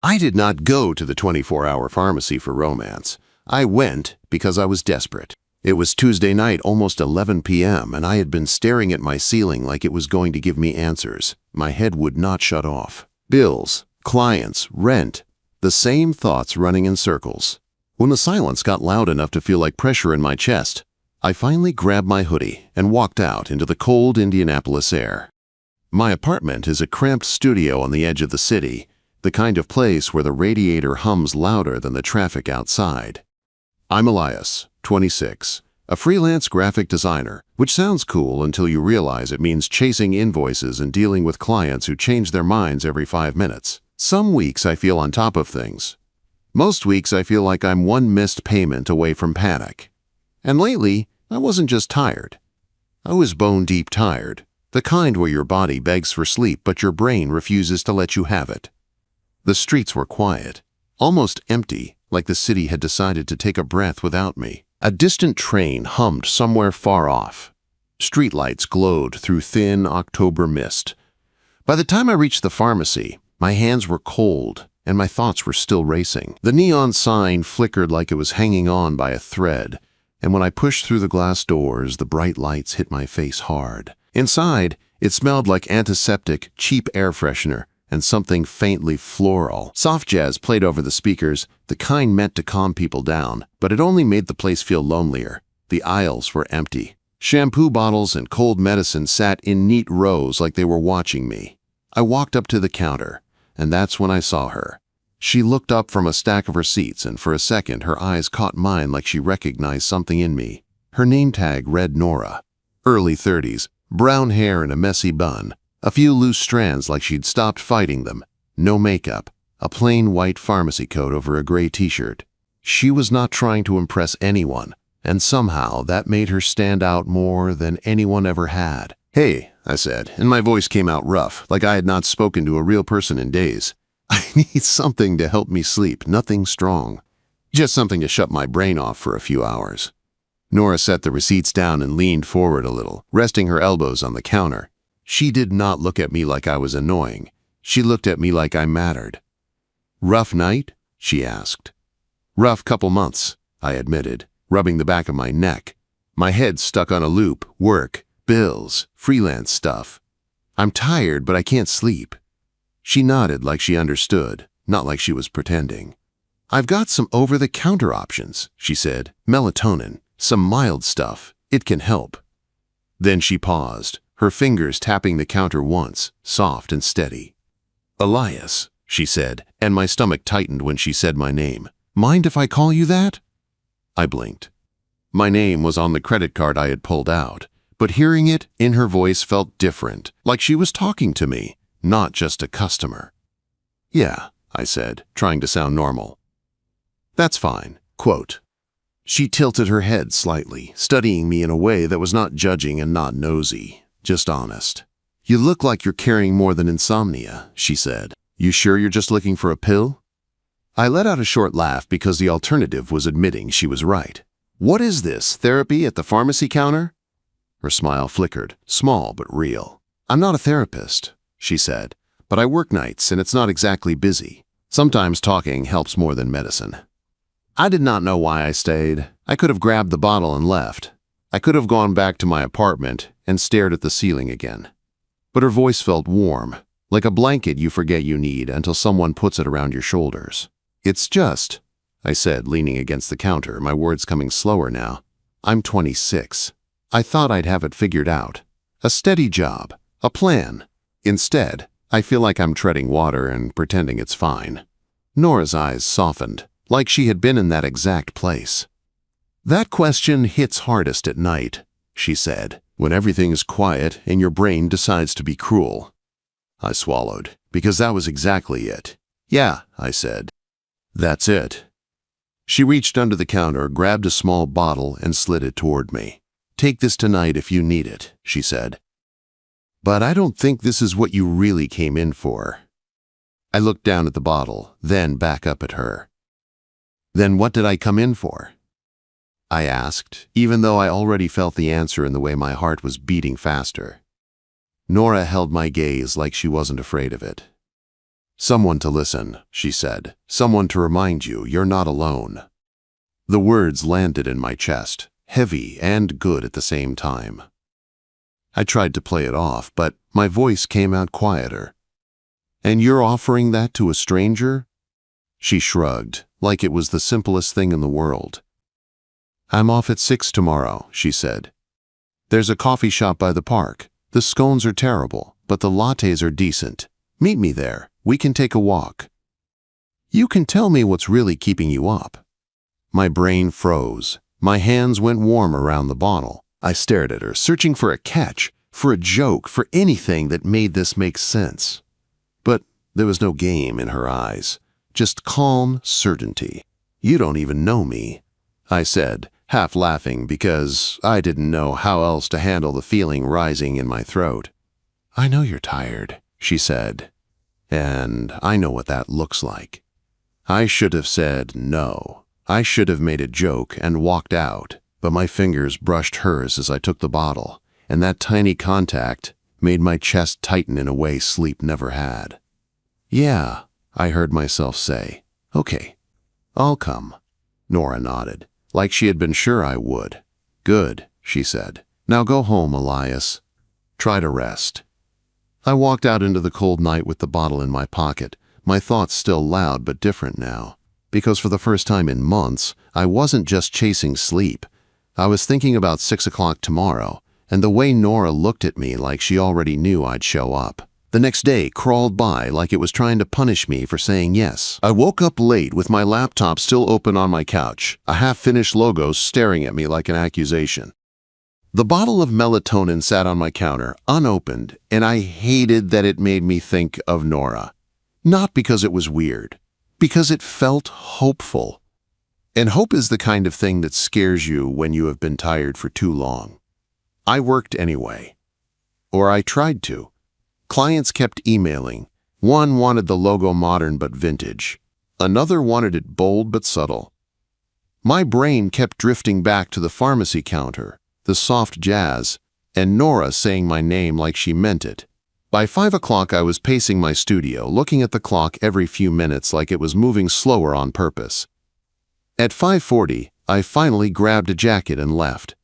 I did not go to the 24-hour pharmacy for romance. I went because I was desperate. It was Tuesday night, almost 11 p.m., and I had been staring at my ceiling like it was going to give me answers. My head would not shut off. Bills, clients, rent, the same thoughts running in circles. When the silence got loud enough to feel like pressure in my chest, I finally grabbed my hoodie and walked out into the cold Indianapolis air. My apartment is a cramped studio on the edge of the city, the kind of place where the radiator hums louder than the traffic outside. I'm Elias, 26, a freelance graphic designer, which sounds cool until you realize it means chasing invoices and dealing with clients who change their minds every 5 minutes. Some weeks I feel on top of things. Most weeks I feel like I'm one missed payment away from panic. And lately, I wasn't just tired. I was bone-deep tired, the kind where your body begs for sleep but your brain refuses to let you have it. The streets were quiet, almost empty, like the city had decided to take a breath without me. A distant train hummed somewhere far off. Streetlights glowed through thin October mist. By the time I reached the pharmacy, my hands were cold and my thoughts were still racing. The neon sign flickered like it was hanging on by a thread, and when I pushed through the glass doors, the bright lights hit my face hard. Inside, it smelled like antiseptic, cheap air freshener, and something faintly floral. Soft jazz played over the speakers, the kind meant to calm people down, but it only made the place feel lonelier. The aisles were empty. Shampoo bottles and cold medicine sat in neat rows like they were watching me. I walked up to the counter, and that's when I saw her. She looked up from a stack of receipts, and for a second her eyes caught mine like she recognized something in me. Her name tag read Nora. Early 30s, brown hair in a messy bun. A few loose strands like she'd stopped fighting them. No makeup. A plain white pharmacy coat over a gray t-shirt. She was not trying to impress anyone, and somehow that made her stand out more than anyone ever had. "Hey," I said, and my voice came out rough, like I had not spoken to a real person in days. "I need something to help me sleep, nothing strong. Just something to shut my brain off for a few hours." Nora set the receipts down and leaned forward a little, resting her elbows on the counter. She did not look at me like I was annoying. She looked at me like I mattered. "Rough night?" she asked. "Rough couple months," I admitted, rubbing the back of my neck. My head stuck on a loop. Work, bills, freelance stuff. "I'm tired, but I can't sleep." She nodded like she understood, not like she was pretending. "I've got some over-the-counter options," she said. "Melatonin, some mild stuff. It can help." Then she paused, her fingers tapping the counter once, soft and steady. "Elias," she said, and my stomach tightened when she said my name. "Mind if I call you that?" I blinked. My name was on the credit card I had pulled out, but hearing it in her voice felt different, like she was talking to me, not just a customer. "Yeah," I said, trying to sound normal. "That's fine." Quote. She tilted her head slightly, studying me in a way that was not judging and not nosy, just honest. "You look like you're carrying more than insomnia," she said. "You sure you're just looking for a pill?" I let out a short laugh because the alternative was admitting she was right. "What is this, therapy at the pharmacy counter?" Her smile flickered, small but real. "I'm not a therapist," she said, "but I work nights and it's not exactly busy. Sometimes talking helps more than medicine." I did not know why I stayed. I could have grabbed the bottle and left. I could have gone back to my apartment and stared at the ceiling again. But her voice felt warm, like a blanket you forget you need until someone puts it around your shoulders. "It's just," I said, leaning against the counter, my words coming slower now. "I'm 26. I thought I'd have it figured out. A steady job, a plan. Instead, I feel like I'm treading water and pretending it's fine." Nora's eyes softened, like she had been in that exact place. "That question hits hardest at night," she said, "when everything's quiet and your brain decides to be cruel." I swallowed, because that was exactly it. "Yeah," I said. "That's it." She reached under the counter, grabbed a small bottle, and slid it toward me. "Take this tonight if you need it," she said. "But I don't think this is what you really came in for." I looked down at the bottle, then back up at her. "Then what did I come in for?" I asked, even though I already felt the answer in the way my heart was beating faster. Nora held my gaze like she wasn't afraid of it. Someone to listen, she said. Someone to remind you you're not alone. The words landed in my chest, heavy and good at the same time. I tried to play it off, but my voice came out quieter. And you're offering that to a stranger? She shrugged, like it was the simplest thing in the world. I'm off at 6 tomorrow, she said. There's a coffee shop by the park. The scones are terrible, but the lattes are decent. Meet me there. We can take a walk. You can tell me what's really keeping you up. My brain froze. My hands went warm around the bottle. I stared at her, searching for a catch, for a joke, for anything that made this make sense. But there was no game in her eyes, just calm certainty. You don't even know me, I said, half laughing because I didn't know how else to handle the feeling rising in my throat. I know you're tired, she said, and I know what that looks like. I should have said no. I should have made a joke and walked out, but my fingers brushed hers as I took the bottle, and that tiny contact made my chest tighten in a way sleep never had. Yeah, I heard myself say. Okay, I'll come. Nora nodded, like she had been sure I would. Good, she said. Now go home, Elias. Try to rest. I walked out into the cold night with the bottle in my pocket, my thoughts still loud but different now. Because for the first time in months, I wasn't just chasing sleep. I was thinking about 6 o'clock tomorrow, and the way Nora looked at me like she already knew I'd show up. The next day crawled by like it was trying to punish me for saying yes. I woke up late with my laptop still open on my couch, a half-finished logo staring at me like an accusation. The bottle of melatonin sat on my counter, unopened, and I hated that it made me think of Nora. Not because it was weird, because it felt hopeful. And hope is the kind of thing that scares you when you have been tired for too long. I worked anyway. Or I tried to. Clients kept emailing. One wanted the logo modern but vintage. Another wanted it bold but subtle. My brain kept drifting back to the pharmacy counter, the soft jazz, and Nora saying my name like she meant it. By 5 o'clock I was pacing my studio, looking at the clock every few minutes like it was moving slower on purpose. At 5:40, I finally grabbed a jacket and left.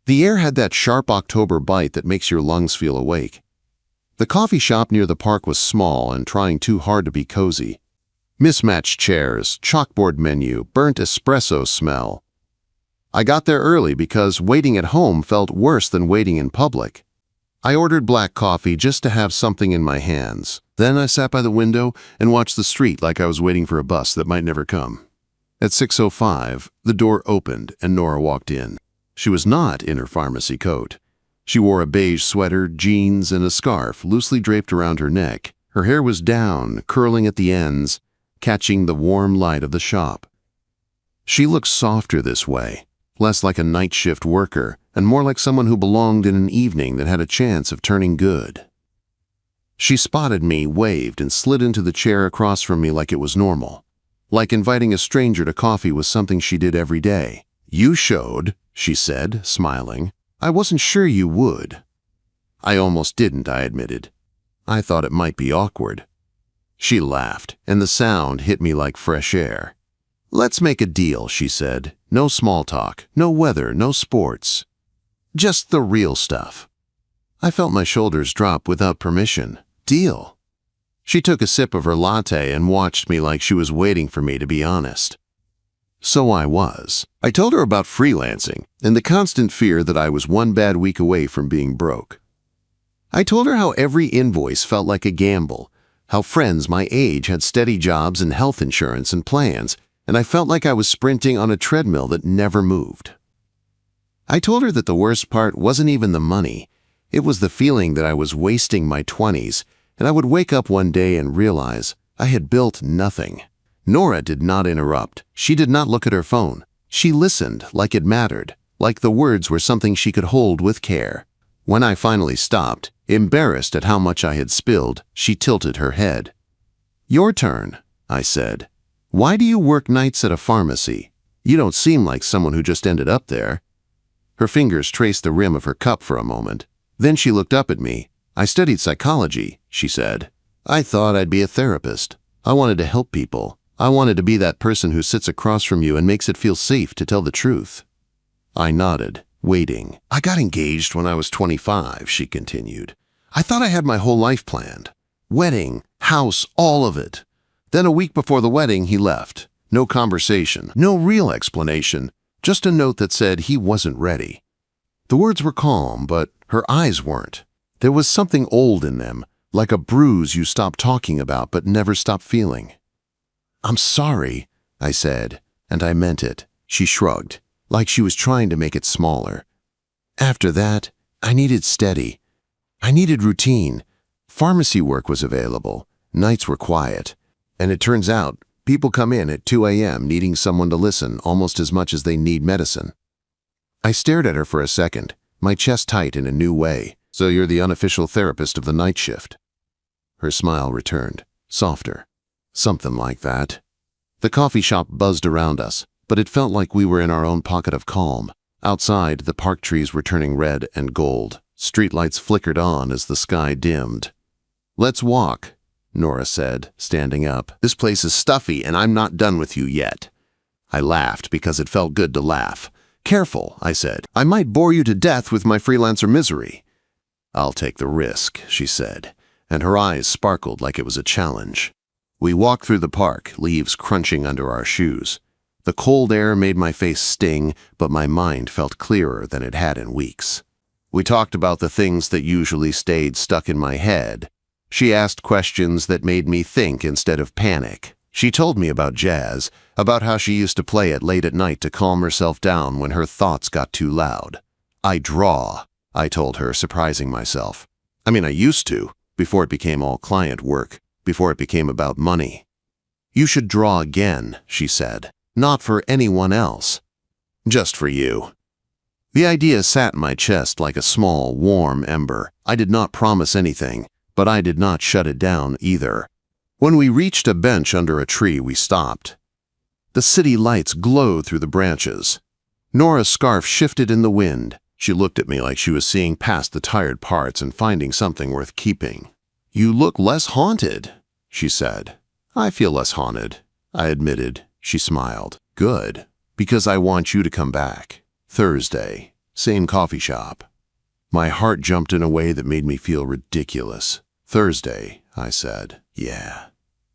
The air had that sharp October bite that makes your lungs feel awake. The coffee shop near the park was small and trying too hard to be cozy. Mismatched chairs, chalkboard menu, burnt espresso smell. I got there early because waiting at home felt worse than waiting in public. I ordered black coffee just to have something in my hands. Then I sat by the window and watched the street like I was waiting for a bus that might never come. At 6:05, the door opened and Nora walked in. She was not in her pharmacy coat. She wore a beige sweater, jeans, and a scarf loosely draped around her neck. Her hair was down, curling at the ends, catching the warm light of the shop. She looked softer this way, less like a night shift worker, and more like someone who belonged in an evening that had a chance of turning good. She spotted me, waved, and slid into the chair across from me like it was normal. Like inviting a stranger to coffee was something she did every day. You showed, she said, smiling. I wasn't sure you would. I almost didn't, I admitted. I thought it might be awkward. She laughed, and the sound hit me like fresh air. Let's make a deal, she said. No small talk, no weather, no sports. Just the real stuff. I felt my shoulders drop without permission. Deal. She took a sip of her latte and watched me like she was waiting for me to be honest. So I was. I told her about freelancing and the constant fear that I was one bad week away from being broke. I told her how every invoice felt like a gamble, how friends my age had steady jobs and health insurance and plans, and I felt like I was sprinting on a treadmill that never moved. I told her that the worst part wasn't even the money. It was the feeling that I was wasting my 20s, and I would wake up one day and realize I had built nothing. Nora did not interrupt. She did not look at her phone. She listened like it mattered, like the words were something she could hold with care. When I finally stopped, embarrassed at how much I had spilled, she tilted her head. Your turn, I said. Why do you work nights at a pharmacy? You don't seem like someone who just ended up there. Her fingers traced the rim of her cup for a moment. Then she looked up at me. I studied psychology, she said. I thought I'd be a therapist. I wanted to help people. I wanted to be that person who sits across from you and makes it feel safe to tell the truth. I nodded, waiting. I got engaged when I was 25, she continued. I thought I had my whole life planned. Wedding, house, all of it. Then a week before the wedding, he left. No conversation, no real explanation, just a note that said he wasn't ready. The words were calm, but her eyes weren't. There was something old in them, like a bruise you stop talking about but never stop feeling. I'm sorry, I said, and I meant it. She shrugged, like she was trying to make it smaller. After that, I needed steady. I needed routine. Pharmacy work was available. Nights were quiet. And it turns out, people come in at 2 a.m. needing someone to listen almost as much as they need medicine. I stared at her for a second, my chest tight in a new way. So you're the unofficial therapist of the night shift. Her smile returned, softer. Something like that. The coffee shop buzzed around us, but it felt like we were in our own pocket of calm. Outside, the park trees were turning red and gold. Streetlights flickered on as the sky dimmed. Let's walk, Nora said, standing up. This place is stuffy and I'm not done with you yet. I laughed because it felt good to laugh. Careful, I said. I might bore you to death with my freelancer misery. I'll take the risk, she said, and her eyes sparkled like it was a challenge. We walked through the park, leaves crunching under our shoes. The cold air made my face sting, but my mind felt clearer than it had in weeks. We talked about the things that usually stayed stuck in my head. She asked questions that made me think instead of panic. She told me about jazz, about how she used to play it late at night to calm herself down when her thoughts got too loud. I draw, I told her, surprising myself. I used to, before it became all client work, before it became about money. You should draw again, she said. Not for anyone else. Just for you. The idea sat in my chest like a small, warm ember. I did not promise anything, but I did not shut it down either. When we reached a bench under a tree, we stopped. The city lights glowed through the branches. Nora's scarf shifted in the wind. She looked at me like she was seeing past the tired parts and finding something worth keeping. You look less haunted, she said. I feel less haunted, I admitted. She smiled. Good, because I want you to come back. Thursday, same coffee shop. My heart jumped in a way that made me feel ridiculous. Thursday, I said. Yeah.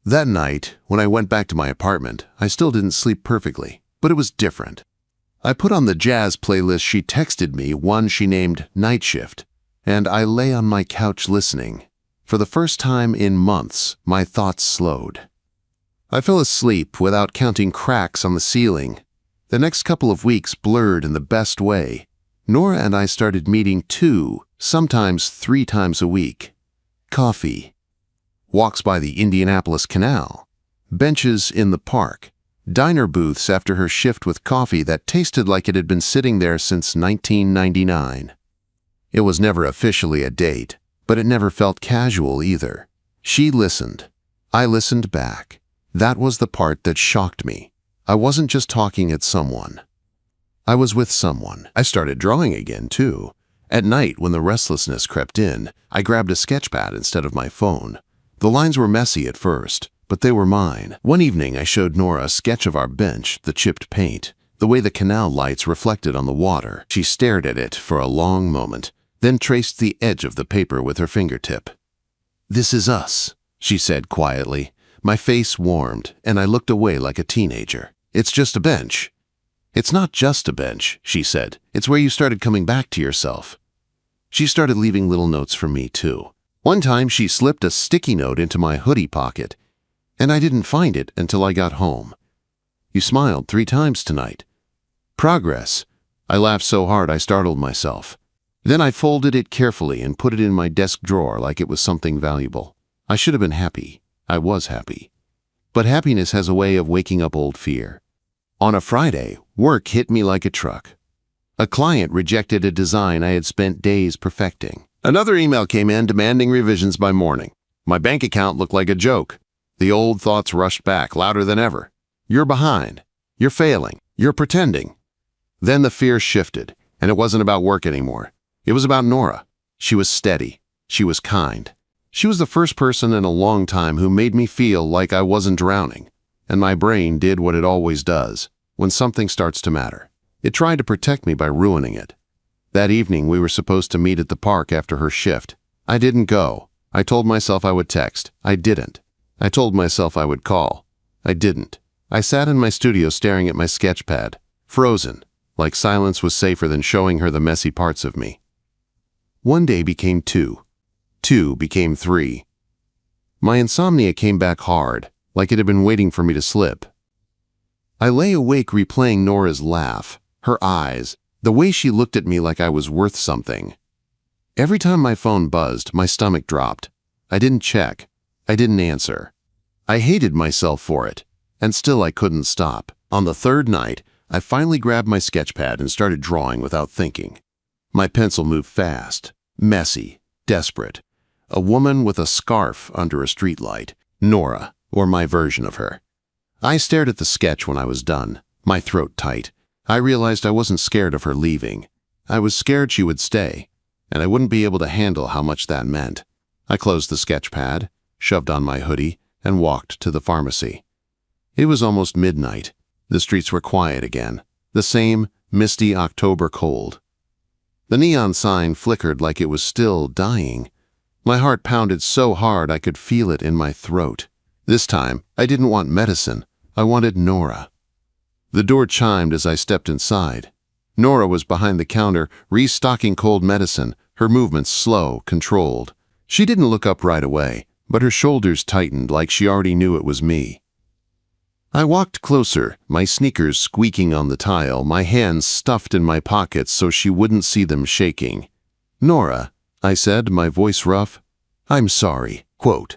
That night, when I went back to my apartment, I still didn't sleep perfectly, but it was different. I put on the jazz playlist she texted me, one she named Night Shift, and I lay on my couch listening. For the first time in months, my thoughts slowed. I fell asleep without counting cracks on the ceiling. The next couple of weeks blurred in the best way. Nora and I started meeting 2, sometimes 3 times a week. Coffee. Walks by the Indianapolis Canal. Benches in the park. Diner booths after her shift with coffee that tasted like it had been sitting there since 1999. It was never officially a date, but it never felt casual either. She listened. I listened back. That was the part that shocked me. I wasn't just talking at someone. I was with someone. I started drawing again, too. At night, when the restlessness crept in, I grabbed a sketch pad instead of my phone. The lines were messy at first, but they were mine. One evening, I showed Nora a sketch of our bench, the chipped paint, the way the canal lights reflected on the water. She stared at it for a long moment, then traced the edge of the paper with her fingertip. This is us, she said quietly. My face warmed, and I looked away like a teenager. It's just a bench. It's not just a bench, she said. It's where you started coming back to yourself. She started leaving little notes for me, too. One time, she slipped a sticky note into my hoodie pocket, and I didn't find it until I got home. You smiled 3 times tonight. Progress. I laughed so hard I startled myself. Then I folded it carefully and put it in my desk drawer like it was something valuable. I should have been happy. I was happy. But happiness has a way of waking up old fear. On a Friday, work hit me like a truck. A client rejected a design I had spent days perfecting. Another email came in demanding revisions by morning. My bank account looked like a joke. The old thoughts rushed back, louder than ever. You're behind. You're failing. You're pretending. Then the fear shifted, and it wasn't about work anymore. It was about Nora. She was steady. She was kind. She was the first person in a long time who made me feel like I wasn't drowning, and my brain did what it always does when something starts to matter. It tried to protect me by ruining it. That evening we were supposed to meet at the park after her shift. I didn't go. I told myself I would text. I didn't. I told myself I would call. I didn't. I sat in my studio staring at my sketch pad, frozen, like silence was safer than showing her the messy parts of me. One day became two. Two became three. My insomnia came back hard, like it had been waiting for me to slip. I lay awake replaying Nora's laugh, her eyes, the way she looked at me like I was worth something. Every time my phone buzzed, my stomach dropped. I didn't check. I didn't answer. I hated myself for it, and still I couldn't stop. On the third night, I finally grabbed my sketch pad and started drawing without thinking. My pencil moved fast, messy, desperate. A woman with a scarf under a streetlight, Nora, or my version of her. I stared at the sketch when I was done, my throat tight. I realized I wasn't scared of her leaving. I was scared she would stay, and I wouldn't be able to handle how much that meant. I closed the sketch pad, shoved on my hoodie, and walked to the pharmacy. It was almost midnight. The streets were quiet again, the same misty October cold. The neon sign flickered like it was still dying. My heart pounded so hard I could feel it in my throat. This time, I didn't want medicine. I wanted Nora. The door chimed as I stepped inside. Nora was behind the counter, restocking cold medicine, her movements slow, controlled. She didn't look up right away, but her shoulders tightened like she already knew it was me. I walked closer, my sneakers squeaking on the tile, my hands stuffed in my pockets so she wouldn't see them shaking. "Nora," I said, my voice rough. "I'm sorry." Quote.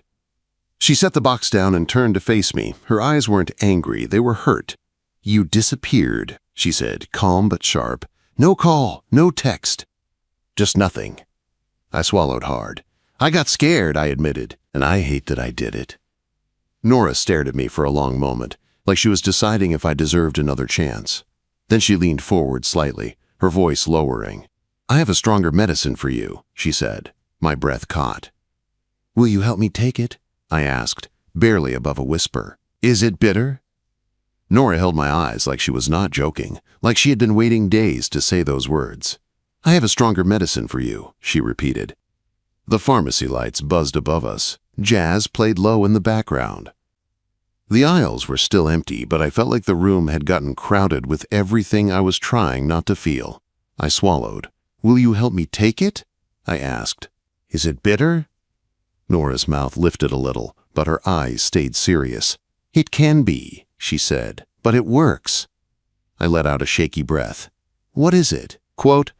She set the box down and turned to face me. Her eyes weren't angry, they were hurt. "You disappeared," she said, calm but sharp. "No call, no text. Just nothing." I swallowed hard. "I got scared," I admitted, "and I hate that I did it." Nora stared at me for a long moment, like she was deciding if I deserved another chance. Then she leaned forward slightly, her voice lowering. "I have a stronger medicine for you," she said. My breath caught. "Will you help me take it?" I asked, barely above a whisper. "Is it bitter?" Nora held my eyes like she was not joking, like she had been waiting days to say those words. "I have a stronger medicine for you," she repeated. The pharmacy lights buzzed above us. Jazz played low in the background. The aisles were still empty, but I felt like the room had gotten crowded with everything I was trying not to feel. I swallowed. "Will you help me take it?" I asked. "Is it bitter?" Nora's mouth lifted a little, but her eyes stayed serious. "It can be," she said, "but it works." I let out a shaky breath. "What is it?" Quote.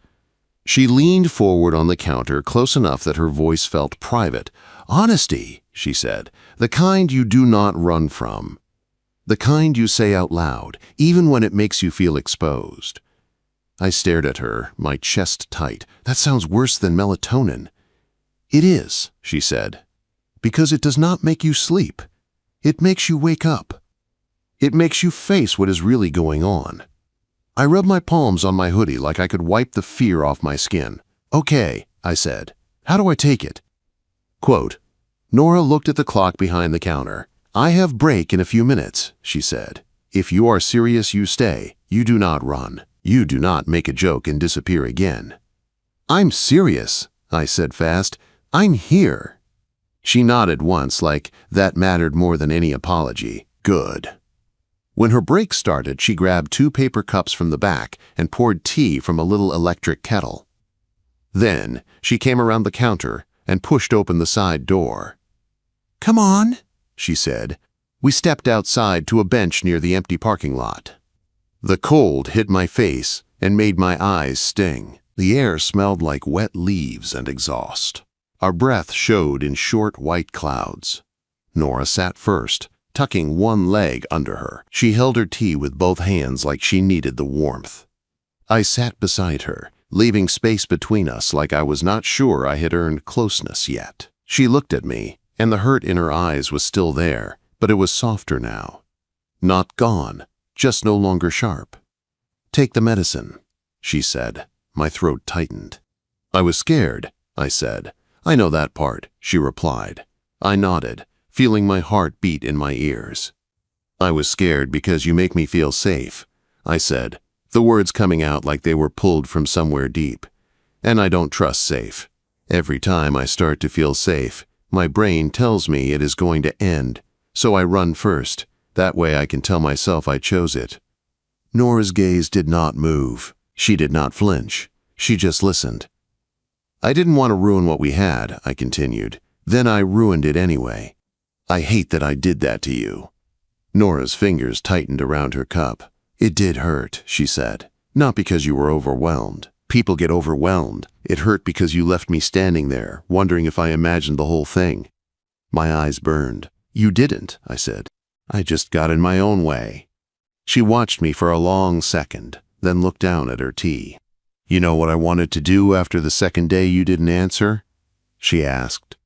She leaned forward on the counter close enough that her voice felt private. "Honesty," she said, "the kind you do not run from. The kind you say out loud, even when it makes you feel exposed." I stared at her, my chest tight. "That sounds worse than melatonin." "It is," she said, "because it does not make you sleep. It makes you wake up. It makes you face what is really going on." I rubbed my palms on my hoodie like I could wipe the fear off my skin. "Okay," I said. "How do I take it?" Quote. Nora looked at the clock behind the counter. "I have break in a few minutes," she said. "If you are serious, you stay. You do not run. You do not make a joke and disappear again." "I'm serious," I said fast. "I'm here." She nodded once like that mattered more than any apology. Good. When her break started, she grabbed 2 paper cups from the back and poured tea from a little electric kettle. Then she came around the counter and pushed open the side door. "Come on," she said. We stepped outside to a bench near the empty parking lot. The cold hit my face and made my eyes sting. The air smelled like wet leaves and exhaust. Our breath showed in short white clouds. Nora sat first, tucking one leg under her. She held her tea with both hands like she needed the warmth. I sat beside her, leaving space between us like I was not sure I had earned closeness yet. She looked at me, and the hurt in her eyes was still there, but it was softer now. Not gone, just no longer sharp. "Take the medicine," she said. My throat tightened. "I was scared," I said. "I know that part," she replied. I nodded, feeling my heart beat in my ears. "I was scared because you make me feel safe," I said, the words coming out like they were pulled from somewhere deep. "And I don't trust safe. Every time I start to feel safe, my brain tells me it is going to end, so I run first. That way I can tell myself I chose it." Nora's gaze did not move. She did not flinch. She just listened. "I didn't want to ruin what we had," I continued. "Then I ruined it anyway. I hate that I did that to you." Nora's fingers tightened around her cup. "It did hurt," she said. "Not because you were overwhelmed. People get overwhelmed. It hurt because you left me standing there, wondering if I imagined the whole thing." My eyes burned. "You didn't," I said. "I just got in my own way." She watched me for a long second, then looked down at her tea. "You know what I wanted to do after the second day you didn't answer?" she asked.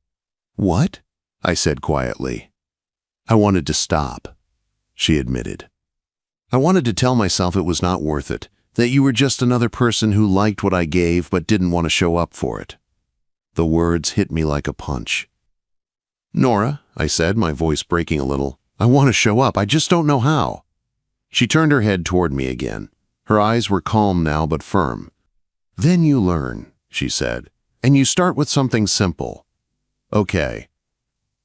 "What?" I said quietly. "I wanted to stop," she admitted. "I wanted to tell myself it was not worth it, that you were just another person who liked what I gave but didn't want to show up for it." The words hit me like a punch. "Nora," I said, my voice breaking a little, "I want to show up, I just don't know how." She turned her head toward me again. Her eyes were calm now but firm. "Then you learn," she said, "and you start with something simple." "Okay."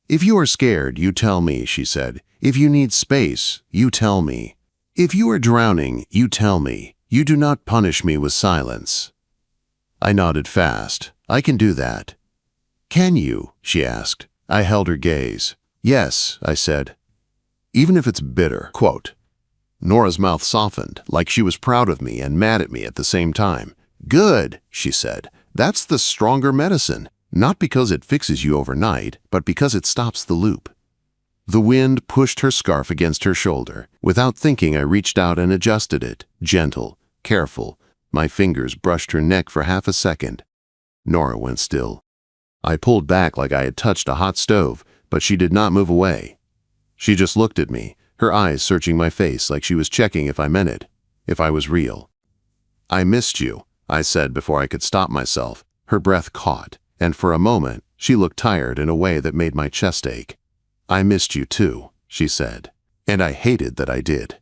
"If you are scared, you tell me," she said. "If you need space, you tell me. If you are drowning, you tell me. You do not punish me with silence." I nodded fast. "I can do that." "Can you?" she asked. I held her gaze. "Yes," I said. "Even if it's bitter." Quote. Nora's mouth softened, like she was proud of me and mad at me at the same time. "Good," she said. "That's the stronger medicine. Not because it fixes you overnight, but because it stops the loop." The wind pushed her scarf against her shoulder. Without thinking, I reached out and adjusted it. Gentle, careful. My fingers brushed her neck for half a second. Nora went still. I pulled back like I had touched a hot stove, but she did not move away. She just looked at me, her eyes searching my face like she was checking if I meant it, if I was real. "I missed you," I said before I could stop myself. Her breath caught, and for a moment, she looked tired in a way that made my chest ache. "I missed you too," she said, and I hated that I did.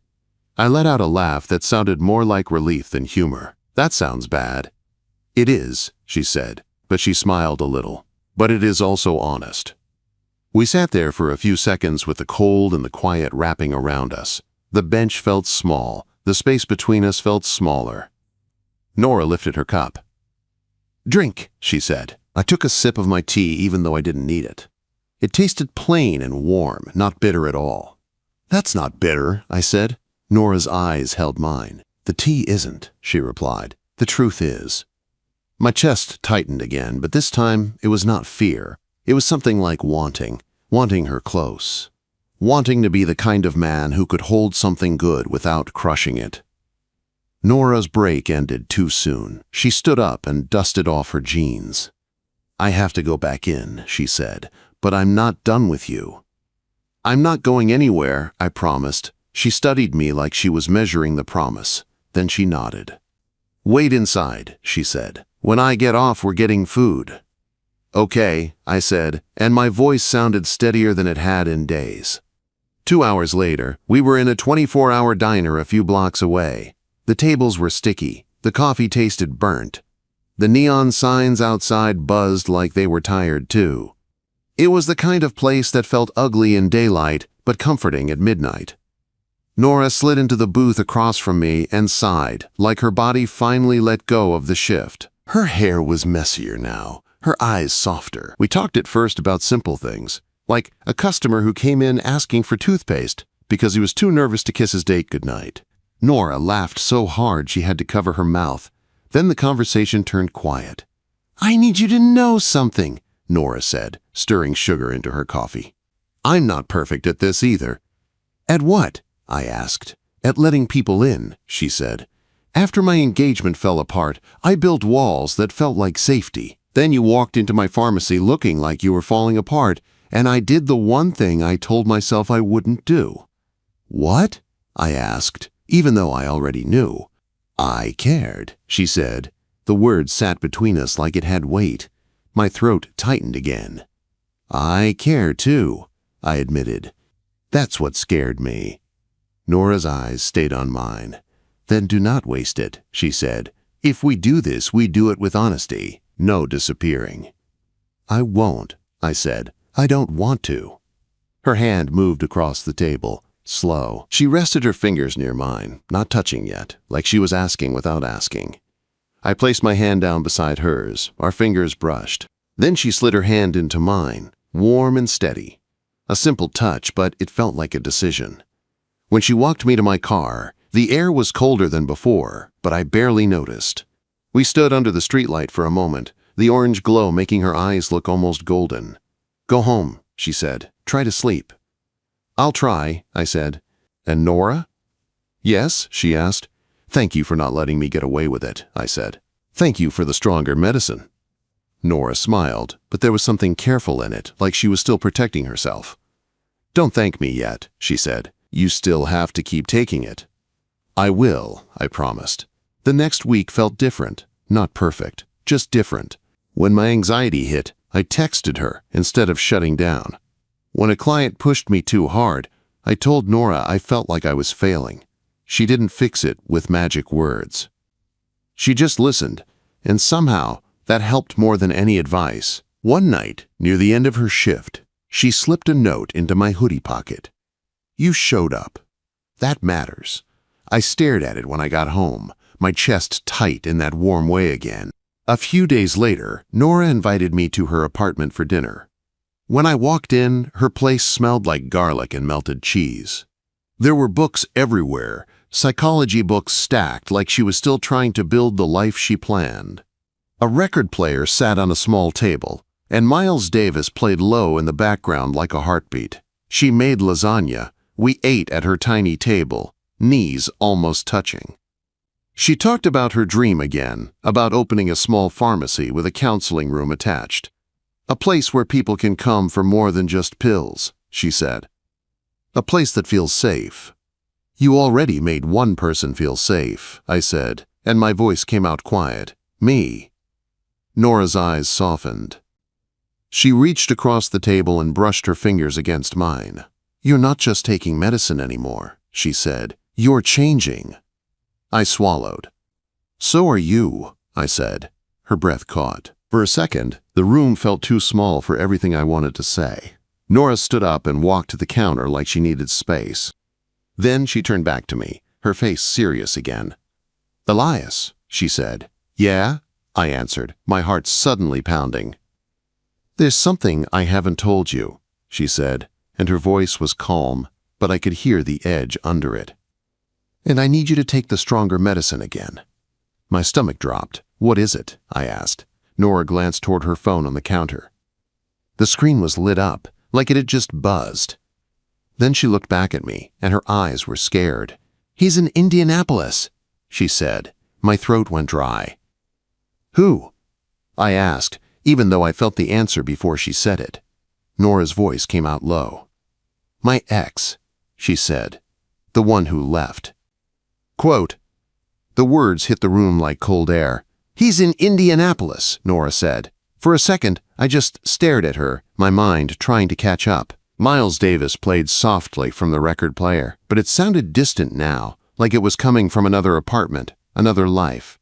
I let out a laugh that sounded more like relief than humor. "That sounds bad." "It is," she said, but she smiled a little. "But it is also honest." We sat there for a few seconds with the cold and the quiet wrapping around us. The bench felt small. The space between us felt smaller. Nora lifted her cup. "Drink," she said. I took a sip of my tea even though I didn't need it. It tasted plain and warm, not bitter at all. "That's not bitter," I said. Nora's eyes held mine. "The tea isn't," she replied. "The truth is." My chest tightened again, but this time it was not fear. It was something like wanting her close. Wanting to be the kind of man who could hold something good without crushing it. Nora's break ended too soon. She stood up and dusted off her jeans. "I have to go back in," she said, "but I'm not done with you." "I'm not going anywhere," I promised. She studied me like she was measuring the promise. Then she nodded. "Wait inside," she said. "When I get off, we're getting food." "Okay," I said, and my voice sounded steadier than it had in days. 2 hours later, we were in a 24-hour diner a few blocks away. The tables were sticky. The coffee tasted burnt. The neon signs outside buzzed like they were tired too. It was the kind of place that felt ugly in daylight, but comforting at midnight. Nora slid into the booth across from me and sighed, like her body finally let go of the shift. Her hair was messier now, her eyes softer. We talked at first about simple things, like a customer who came in asking for toothpaste because he was too nervous to kiss his date goodnight. Nora laughed so hard she had to cover her mouth. Then the conversation turned quiet. "I need you to know something," Nora said, stirring sugar into her coffee. "I'm not perfect at this either." "At what?" I asked. "At letting people in," she said. "After my engagement fell apart, I built walls that felt like safety. Then you walked into my pharmacy looking like you were falling apart, and I did the one thing I told myself I wouldn't do." "What?" I asked, even though I already knew. "I cared," she said. The word sat between us like it had weight. My throat tightened again. I care too, I admitted. That's what scared me. Nora's eyes stayed on mine. Then do not waste it, she said. If we do this, we do it with honesty. No disappearing. I won't, I said. I don't want to. Her hand moved across the table, slow. She rested her fingers near mine, not touching yet, like she was asking without asking. I placed my hand down beside hers, our fingers brushed. Then she slid her hand into mine, warm and steady. A simple touch, but it felt like a decision. When she walked me to my car, the air was colder than before, but I barely noticed. We stood under the streetlight for a moment, the orange glow making her eyes look almost golden. Go home, she said. Try to sleep. I'll try, I said. And Nora? Yes, she asked. Thank you for not letting me get away with it, I said. Thank you for the stronger medicine. Nora smiled, but there was something careful in it, like she was still protecting herself. Don't thank me yet, she said. You still have to keep taking it. I will, I promised. The next week felt different, not perfect, just different. When my anxiety hit, I texted her instead of shutting down. When a client pushed me too hard, I told Nora I felt like I was failing. She didn't fix it with magic words. She just listened, and somehow that helped more than any advice. One night, near the end of her shift, she slipped a note into my hoodie pocket. You showed up. That matters. I stared at it when I got home, my chest tight in that warm way again. A few days later, Nora invited me to her apartment for dinner. When I walked in, her place smelled like garlic and melted cheese. There were books everywhere, psychology books stacked like she was still trying to build the life she planned. A record player sat on a small table, and Miles Davis played low in the background like a heartbeat. She made lasagna. We ate at her tiny table, knees almost touching. She talked about her dream again, about opening a small pharmacy with a counseling room attached. A place where people can come for more than just pills, she said. A place that feels safe. You already made one person feel safe, I said, and my voice came out quiet. Me. Nora's eyes softened. She reached across the table and brushed her fingers against mine. You're not just taking medicine anymore, she said. You're changing. I swallowed. So are you, I said. Her breath caught. For a second, the room felt too small for everything I wanted to say. Nora stood up and walked to the counter like she needed space. Then she turned back to me, her face serious again. Elias, she said. Yeah? I answered, my heart suddenly pounding. There's something I haven't told you, she said, and her voice was calm, but I could hear the edge under it. And I need you to take the stronger medicine again. My stomach dropped. What is it? I asked. Nora glanced toward her phone on the counter. The screen was lit up, like it had just buzzed. Then she looked back at me, and her eyes were scared. He's in Indianapolis, she said. My throat went dry. Who? I asked, even though I felt the answer before she said it. Nora's voice came out low. My ex, she said. The one who left. Quote, the words hit the room like cold air. He's in Indianapolis, Nora said. For a second, I just stared at her, my mind trying to catch up. Miles Davis played softly from the record player, but it sounded distant now, like it was coming from another apartment, another life.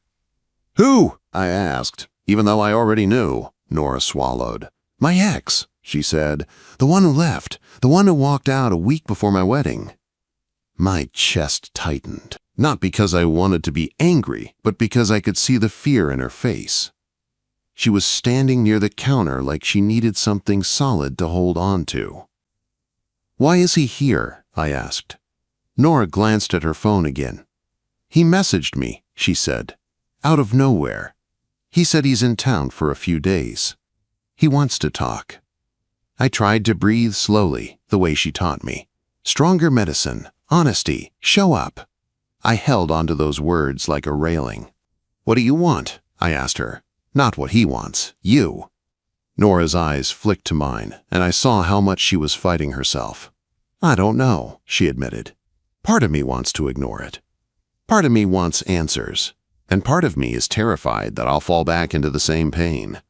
Who? I asked, even though I already knew. Nora swallowed. My ex, she said. The one who left, the one who walked out a week before my wedding. My chest tightened. Not because I wanted to be angry, but because I could see the fear in her face. She was standing near the counter like she needed something solid to hold on to. Why is he here? I asked. Nora glanced at her phone again. He messaged me, she said. Out of nowhere. He said he's in town for a few days. He wants to talk. I tried to breathe slowly, the way she taught me. Stronger medicine, honesty, show up. I held onto those words like a railing. What do you want? I asked her. Not what he wants, you. Nora's eyes flicked to mine, and I saw how much she was fighting herself. I don't know, she admitted. Part of me wants to ignore it. Part of me wants answers, and part of me is terrified that I'll fall back into the same pain.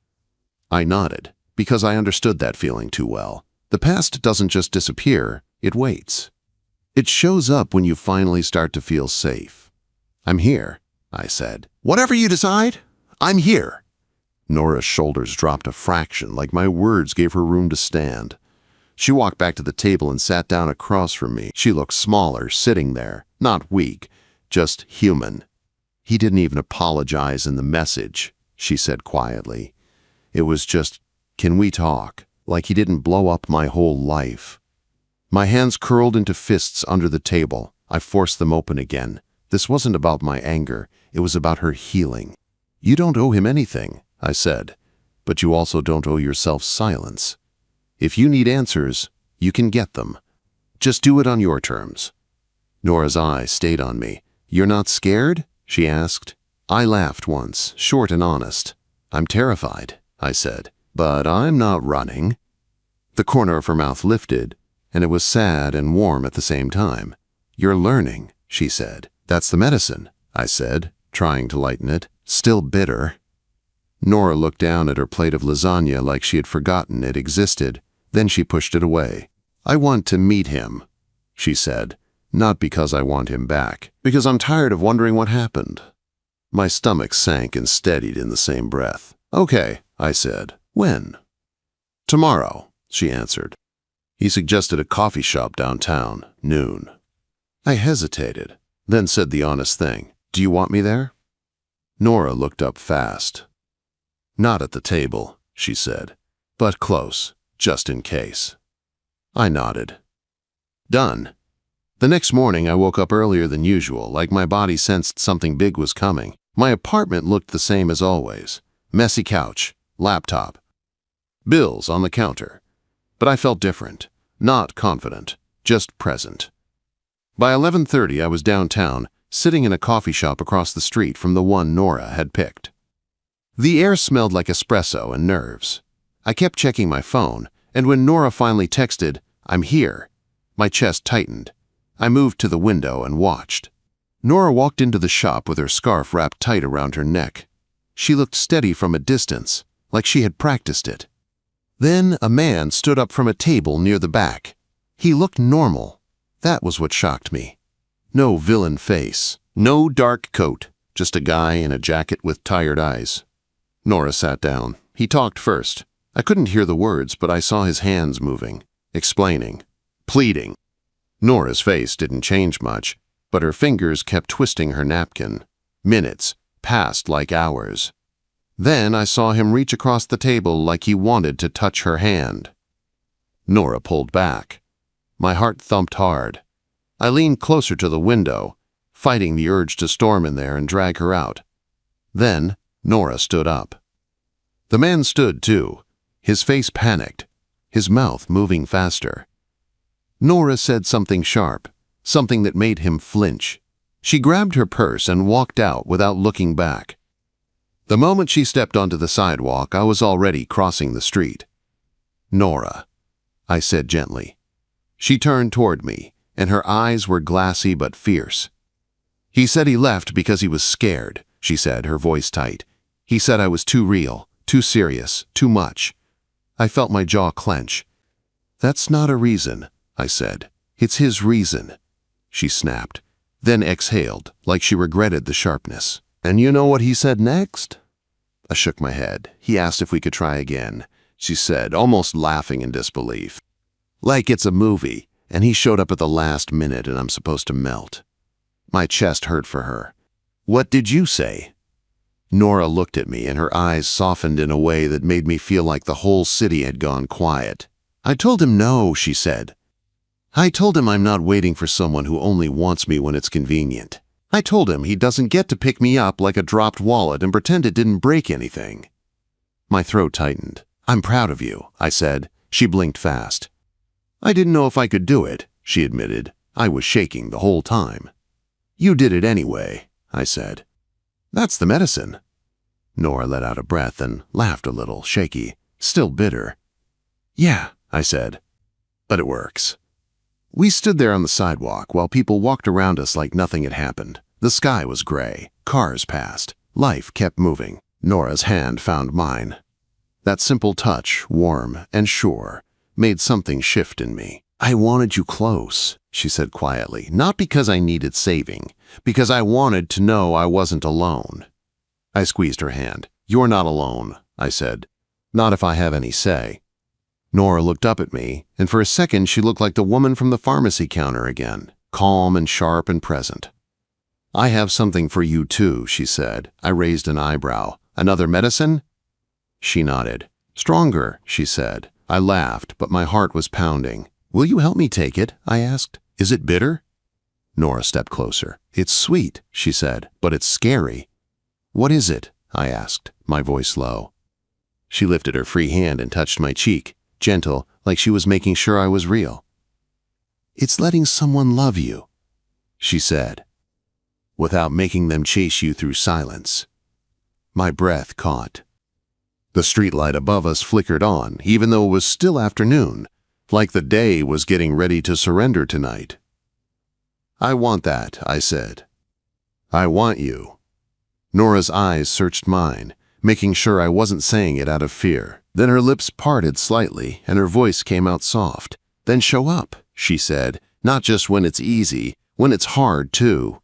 I nodded, because I understood that feeling too well. The past doesn't just disappear, it waits. It shows up when you finally start to feel safe. I'm here, I said. Whatever you decide, I'm here. Nora's shoulders dropped a fraction, like my words gave her room to stand. She walked back to the table and sat down across from me. She looked smaller, sitting there, not weak, just human. He didn't even apologize in the message, she said quietly. It was just, can we talk? Like he didn't blow up my whole life. My hands curled into fists under the table. I forced them open again. This wasn't about my anger. It was about her healing. You don't owe him anything, I said, but you also don't owe yourself silence. If you need answers, you can get them. Just do it on your terms. Nora's eye stayed on me. You're not scared? She asked. I laughed once, short and honest. I'm terrified, I said, but I'm not running. The corner of her mouth lifted, and it was sad and warm at the same time. You're learning, she said. That's the medicine, I said, trying to lighten it, still bitter. Nora looked down at her plate of lasagna like she had forgotten it existed. Then she pushed it away. I want to meet him, she said, not because I want him back, because I'm tired of wondering what happened. My stomach sank and steadied in the same breath. Okay, I said. When? Tomorrow, she answered. He suggested a coffee shop downtown, noon. I hesitated, then said the honest thing. Do you want me there? Nora looked up fast. Not at the table, she said, but close, just in case. I nodded. Done. The next morning I woke up earlier than usual, like my body sensed something big was coming. My apartment looked the same as always. Messy couch, laptop, bills on the counter. But I felt different, not confident, just present. By 11:30 I was downtown, sitting in a coffee shop across the street from the one Nora had picked. The air smelled like espresso and nerves. I kept checking my phone, and when Nora finally texted, "I'm here," my chest tightened. I moved to the window and watched. Nora walked into the shop with her scarf wrapped tight around her neck. She looked steady from a distance, like she had practiced it. Then a man stood up from a table near the back. He looked normal. That was what shocked me. No villain face, no dark coat, just a guy in a jacket with tired eyes. Nora sat down. He talked first. I couldn't hear the words, but I saw his hands moving, explaining, pleading. Nora's face didn't change much, but her fingers kept twisting her napkin. Minutes passed like hours. Then I saw him reach across the table like he wanted to touch her hand. Nora pulled back. My heart thumped hard. I leaned closer to the window, fighting the urge to storm in there and drag her out. Then Nora stood up. The man stood too, his face panicked, his mouth moving faster. Nora said something sharp, something that made him flinch. She grabbed her purse and walked out without looking back. The moment she stepped onto the sidewalk, I was already crossing the street. Nora, I said gently. She turned toward me, and her eyes were glassy but fierce. He said he left because he was scared, she said, her voice tight. He said I was too real, too serious, too much. I felt my jaw clench. That's not a reason, I said. It's his reason. She snapped, then exhaled, like she regretted the sharpness. And you know what he said next? I shook my head. He asked if we could try again, she said, almost laughing in disbelief. Like it's a movie, and he showed up at the last minute and I'm supposed to melt. My chest hurt for her. What did you say? Nora looked at me and her eyes softened in a way that made me feel like the whole city had gone quiet. I told him no, she said. I told him I'm not waiting for someone who only wants me when it's convenient. I told him he doesn't get to pick me up like a dropped wallet and pretend it didn't break anything. My throat tightened. I'm proud of you, I said. She blinked fast. I didn't know if I could do it, she admitted. I was shaking the whole time. You did it anyway, I said. That's the medicine. Nora let out a breath and laughed a little, shaky, still bitter. Yeah, I said. But it works. We stood there on the sidewalk while people walked around us like nothing had happened. The sky was gray. Cars passed. Life kept moving. Nora's hand found mine. That simple touch, warm and sure, made something shift in me. "I wanted you close," she said quietly, "not because I needed saving, because I wanted to know I wasn't alone." I squeezed her hand. "You're not alone," I said. "Not if I have any say." Nora looked up at me, and for a second she looked like the woman from the pharmacy counter again, calm and sharp and present. "I have something for you too," she said. I raised an eyebrow. "Another medicine?" She nodded. "Stronger," she said. I laughed, but my heart was pounding. "Will you help me take it?" I asked. "Is it bitter?" Nora stepped closer. "It's sweet," she said, "but it's scary." "What is it?" I asked, my voice low. She lifted her free hand and touched my cheek, gentle, like she was making sure I was real. "It's letting someone love you," she said, "without making them chase you through silence." My breath caught. The streetlight above us flickered on, even though it was still afternoon, like the day was getting ready to surrender tonight. "I want that," I said. "I want you." Nora's eyes searched mine, making sure I wasn't saying it out of fear. Then her lips parted slightly, and her voice came out soft. "Then show up," she said, "not just when it's easy, when it's hard too."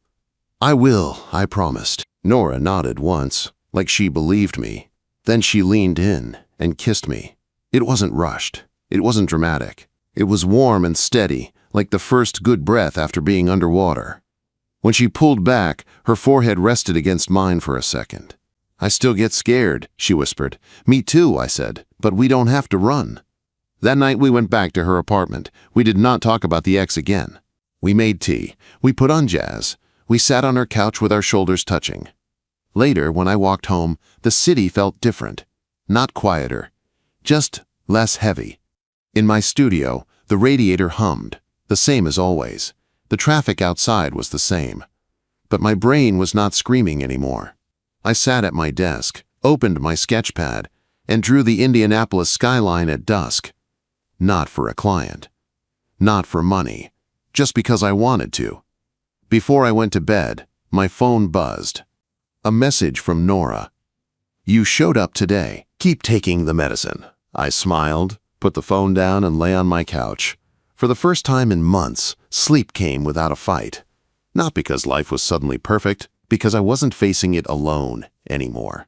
"I will," I promised. Nora nodded once, like she believed me. Then she leaned in and kissed me. It wasn't rushed. It wasn't dramatic. It was warm and steady, like the first good breath after being underwater. When she pulled back, her forehead rested against mine for a second. "I still get scared," she whispered. "Me too," I said, "but we don't have to run." That night we went back to her apartment. We did not talk about the ex again. We made tea. We put on jazz. We sat on her couch with our shoulders touching. Later, when I walked home, the city felt different. Not quieter, just less heavy. In my studio, the radiator hummed, the same as always. The traffic outside was the same. But my brain was not screaming anymore. I sat at my desk, opened my sketchpad, and drew the Indianapolis skyline at dusk. Not for a client. Not for money. Just because I wanted to. Before I went to bed, my phone buzzed. A message from Nora. "You showed up today. Keep taking the medicine." I smiled, put the phone down, and lay on my couch. For the first time in months, sleep came without a fight. Not because life was suddenly perfect, because I wasn't facing it alone anymore.